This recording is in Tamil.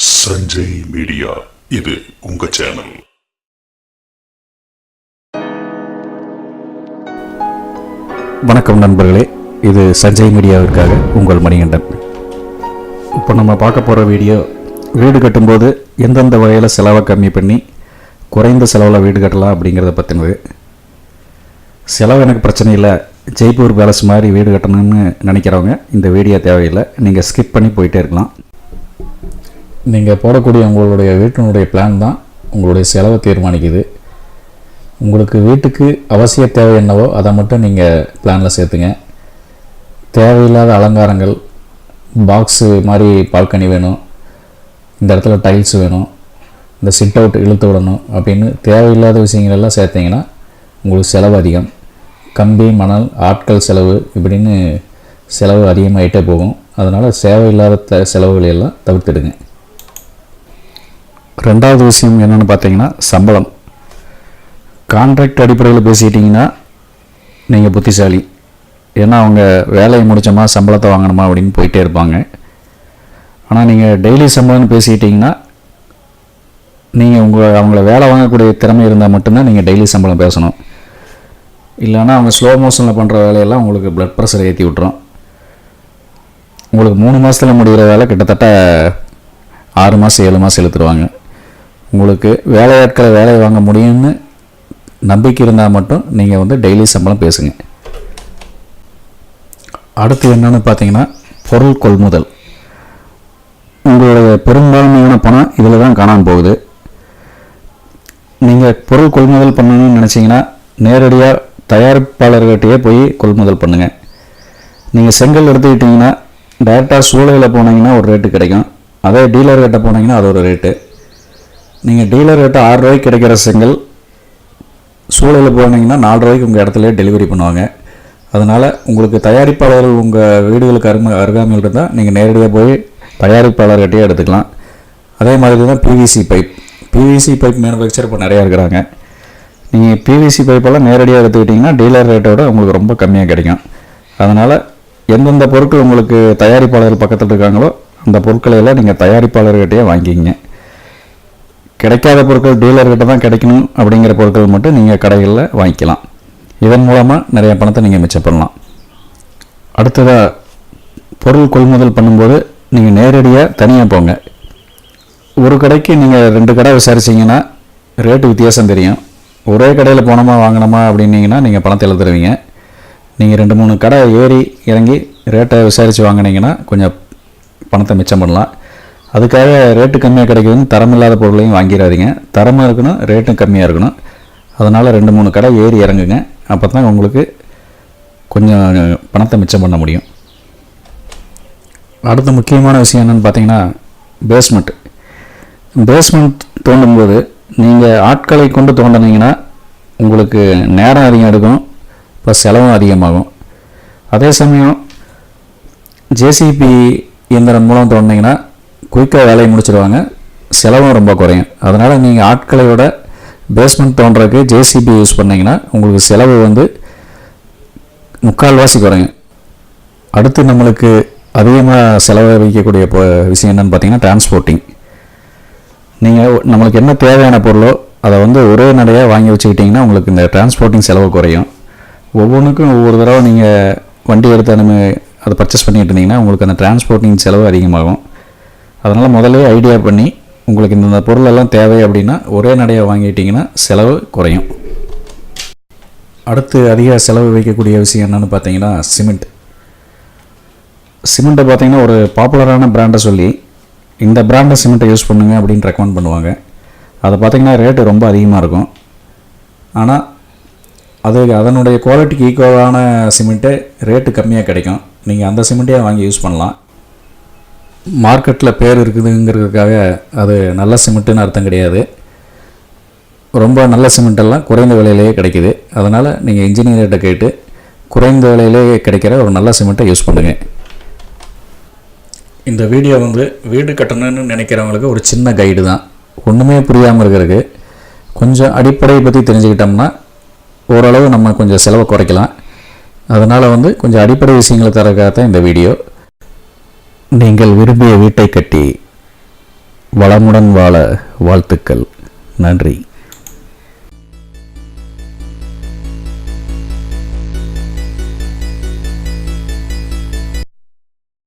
சஞ்சய் மீடியா, இது உங்க சேனல். வணக்கம் நண்பர்களே, இது சஞ்சய் மீடியாவிற்காக உங்கள் மணிகண்டன். இப்போ நம்ம பார்க்க போகிற வீடியோ, வீடு கட்டும்போது எந்தெந்த வகையில் செலவை கம்மி பண்ணி குறைந்த செலவில் வீடு கட்டலாம் அப்படிங்கிறத பற்றினது. செலவு எனக்கு பிரச்சனை இல்லை, ஜெய்ப்பூர் பேலஸ் மாதிரி வீடு கட்டணும்னு நினைக்கிறவங்க இந்த வீடியோ தேவையில்லை, நீங்கள் ஸ்கிப் பண்ணி போயிட்டே இருக்கலாம். நீங்கள் போடக்கூடிய உங்களுடைய வீட்டினுடைய பிளான் தான் உங்களுடைய செலவை தீர்மானிக்குது. உங்களுக்கு வீட்டுக்கு அவசிய தேவை என்னவோ அதை மட்டும் நீங்கள் பிளானில் சேர்த்துங்க. தேவையில்லாத அலங்காரங்கள், பாக்ஸு மாதிரி பால்கனி வேணும், இந்த இடத்துல டைல்ஸ் வேணும், இந்த சிட் அவுட் இழுத்து விடணும் அப்படின்னு தேவையில்லாத விஷயங்கள் எல்லாம் சேர்த்திங்கன்னா உங்களுக்கு செலவு அதிகம். கம்பி, மணல், ஆட்கள் செலவு இப்படின்னு செலவு அதிகமாகிட்டே போகும். அதனால் தேவையில்லாத செலவுகளை எல்லாம் தவிர்த்துடுங்க. ரெண்டாவது விஷயம் என்னென்னு பார்த்தீங்கன்னா சம்பளம். கான்ட்ராக்ட் அடிப்படையில் பேசிக்கிட்டிங்கன்னா நீங்கள் புத்திசாலி. ஏன்னா அவங்க வேலையை முடித்தோமா சம்பளத்தை வாங்கணுமா அப்படின்னு போயிட்டே இருப்பாங்க. ஆனால் நீங்கள் டெய்லி சம்பளம்னு பேசிக்கிட்டிங்கன்னா நீங்கள் அவங்கள வேலை வாங்கக்கூடிய திறமை இருந்தால் மட்டும்தான் நீங்கள் டெய்லி சம்பளம் பேசணும். இல்லைன்னா அவங்க ஸ்லோ மோஷனில் பண்ணுற வேலையெல்லாம் உங்களுக்கு ப்ளட் ப்ரெஷர் ஏற்றி விட்ரும். உங்களுக்கு 3 மாதத்தில் முடிகிற வேலை கிட்டத்தட்ட 6 மாதம் 7 மாதம் இழுத்துருவாங்க. உங்களுக்கு வேலையாட்களை வேலையை வாங்க முடியும்னு நம்பிக்கை இருந்தால் மட்டும் நீங்கள் டெய்லி சம்பளம் பேசுங்க. அடுத்து என்னென்னு பார்த்தீங்கன்னா பொருள் கொள்முதல். உங்களுடைய பெரும்பான்மையான பணம் இதில் தான் காணாமல் போகுது. நீங்கள் பொருள் கொள்முதல் பண்ணணும்னு நினச்சிங்கன்னா நேரடியாக தயாரிப்பாளர்கிட்டயே போய் கொள்முதல் பண்ணுங்கள். நீங்கள் செங்கல் எடுத்துக்கிட்டிங்கன்னா டேரெக்டாக சூளையில் போனீங்கன்னா ஒரு ரேட்டு கிடைக்கும், அதே டீலர்கிட்ட போனீங்கன்னா அது ஒரு ரேட்டு. நீங்கள் டீலர்கிட்ட 6 ரூபாய்க்கு கிடைக்கிற செங்கல் சூளையில் போனீங்கன்னா 4 ரூபாய்க்கு உங்கள் இடத்துல டெலிவரி பண்ணுவாங்க. அதனால் உங்களுக்கு தயாரிப்பாளர்கள் உங்கள் வீடுகளுக்கு அருகாமையில் இருந்தால் நீங்கள் நேரடியாக போய் தயாரிப்பாளர்கிட்டயே எடுத்துக்கலாம். அதே மாதிரி தான் பிவிசி பைப் மேனுஃபேக்சர் இப்போ நிறையா இருக்கிறாங்க. நீங்கள் பிவிசி பைப்பெல்லாம் நேரடியாக எடுத்துக்கிட்டிங்கன்னா டீலர் ரேட்டோட உங்களுக்கு ரொம்ப கம்மியாக கிடைக்கும். அதனால் எந்தெந்த பொருட்கள் உங்களுக்கு தயாரிப்பாளர்கள் பக்கத்தில் இருக்காங்களோ அந்த பொருட்களை எல்லாம் நீங்கள் தயாரிப்பாளர்கிட்டயே வாங்கிக்கிங்க. கிடைக்காத பொருட்கள் டீலர்கிட்ட தான் கிடைக்கணும் அப்படிங்கிற பொருட்கள் மட்டும் நீங்கள் கடைகளில் வாங்கிக்கலாம். இதன் மூலமாக நிறைய பணத்தை நீங்கள் மிச்சம் பண்ணலாம். அடுத்ததாக பொருள் கொள்முதல் பண்ணும்போது நீங்கள் நேரடியாக தனியாக போங்க. ஒரு கடைக்கு நீங்கள் 2 கடை விசாரிச்சிங்கன்னா ரேட்டு வித்தியாசம் தெரியும். ஒரே கடையில் போனோமா வாங்கினோமா அப்படின்னீங்கன்னா நீங்கள் பணத்தை எழுதுருவீங்க. நீங்கள் 2-3 கடை ஏறி இறங்கி ரேட்டை விசாரித்து வாங்கினீங்கன்னா கொஞ்சம் பணத்தை மிச்சம் பண்ணலாம். அதுக்காக ரேட்டு கம்மியாக கிடைக்குதுன்னு தரமில்லாத பொருளையும் வாங்கிடாதீங்க. தரமாக இருக்கணும், ரேட்டும் கம்மியாக இருக்கணும். அதனால் 2-3 கடை ஏறி இறங்குங்க. அப்போ தான் உங்களுக்கு கொஞ்சம் பணத்தை மிச்சம் பண்ண முடியும். அடுத்த முக்கியமான விஷயம் என்னென்னு பார்த்தீங்கன்னா பேஸ்மெண்ட் தோண்டும்போது நீங்கள் ஆட்களை கொண்டு தோண்டினீங்கன்னா உங்களுக்கு நேரம் அதிகம் எடுக்கும், ப்ளஸ் செலவும் அதிகமாகும். அதே சமயம் ஜேசிபி இயந்திரம் மூலம் தோண்டினீங்கன்னா குயிக்காக வேலையை முடிச்சிடுவாங்க, செலவும் ரொம்ப குறையும். அதனால் நீங்கள் ஆட்களை விட பேஸ்மெண்ட் தோன்றதுக்கு ஜேசிபி யூஸ் பண்ணிங்கன்னா உங்களுக்கு செலவு 3/4 குறையும். அடுத்து நம்மளுக்கு அதிகமாக செலவு வைக்கக்கூடிய விஷயம் என்னென்னு பார்த்தீங்கன்னா டிரான்ஸ்போர்ட்டிங். நீங்கள் நம்மளுக்கு என்ன தேவையான பொருளோ அதை ஒரே நடையாக வாங்கி வச்சுக்கிட்டிங்கன்னா உங்களுக்கு இந்த டிரான்ஸ்போர்ட்டிங் செலவு குறையும். ஒவ்வொன்றுக்கும் ஒவ்வொரு தடவை நீங்கள் வண்டி எடுத்து அதை பர்ச்சேஸ் பண்ணிட்டு இருந்தீங்கன்னா உங்களுக்கு அந்த டிரான்ஸ்போர்ட்டிங் செலவு அதிகமாகும். அதனால் முதல்ல ஐடியா பண்ணி உங்களுக்கு இந்த பொருளெல்லாம் தேவை அப்படின்னா ஒரே நடையாக வாங்கிட்டிங்கன்னா செலவு குறையும். அடுத்து அதிக செலவு வைக்கக்கூடிய விஷயம் என்னென்னு பார்த்தீங்கன்னா சிமெண்ட்டை பார்த்தீங்கன்னா ஒரு பாப்புலரான பிராண்டை சொல்லி இந்த பிராண்டை சிமெண்ட்டை யூஸ் பண்ணுங்க அப்படின்னு ரெக்கமெண்ட் பண்ணுவாங்க. அதை பார்த்திங்கன்னா ரேட்டு ரொம்ப அதிகமாக இருக்கும். ஆனால் அதனுடைய குவாலிட்டிக்கு ஈக்குவலான சிமெண்ட்டு ரேட்டு கம்மியாக கிடைக்கும். நீங்கள் அந்த சிமெண்ட்டையே வாங்கி யூஸ் பண்ணலாம். மார்க்கெட்டில் பேர் இருக்குதுங்கிறதுக்காக அது நல்ல சிமெண்ட்டுன்னு அர்த்தம் கிடையாது. ரொம்ப நல்ல சிமெண்ட்டெல்லாம் குறைந்த விலையிலேயே கிடைக்குது. அதனால் நீங்கள் இன்ஜினியர்கிட்ட கேட்டு குறைந்த விலையிலேயே கிடைக்கிற ஒரு நல்ல சிமெண்ட்டை யூஸ் பண்ணுங்கள். இந்த வீடியோ வீடு கட்டணும்னு நினைக்கிறவங்களுக்கு ஒரு சின்ன கைடு தான். ஒன்றுமே புரியாமல் இருக்கிறதுக்கு கொஞ்சம் அடிப்படையை பற்றி தெரிஞ்சுக்கிட்டோம்னா ஓரளவு நம்ம கொஞ்சம் செலவை குறைக்கலாம். அதனால் கொஞ்சம் அடிப்படை விஷயங்களை தரக்காக தான் இந்த வீடியோ. நீங்கள் விரும்பிய வீட்டை கட்டி வளமுடன் வாழ வாழ்த்துக்கள். நன்றி.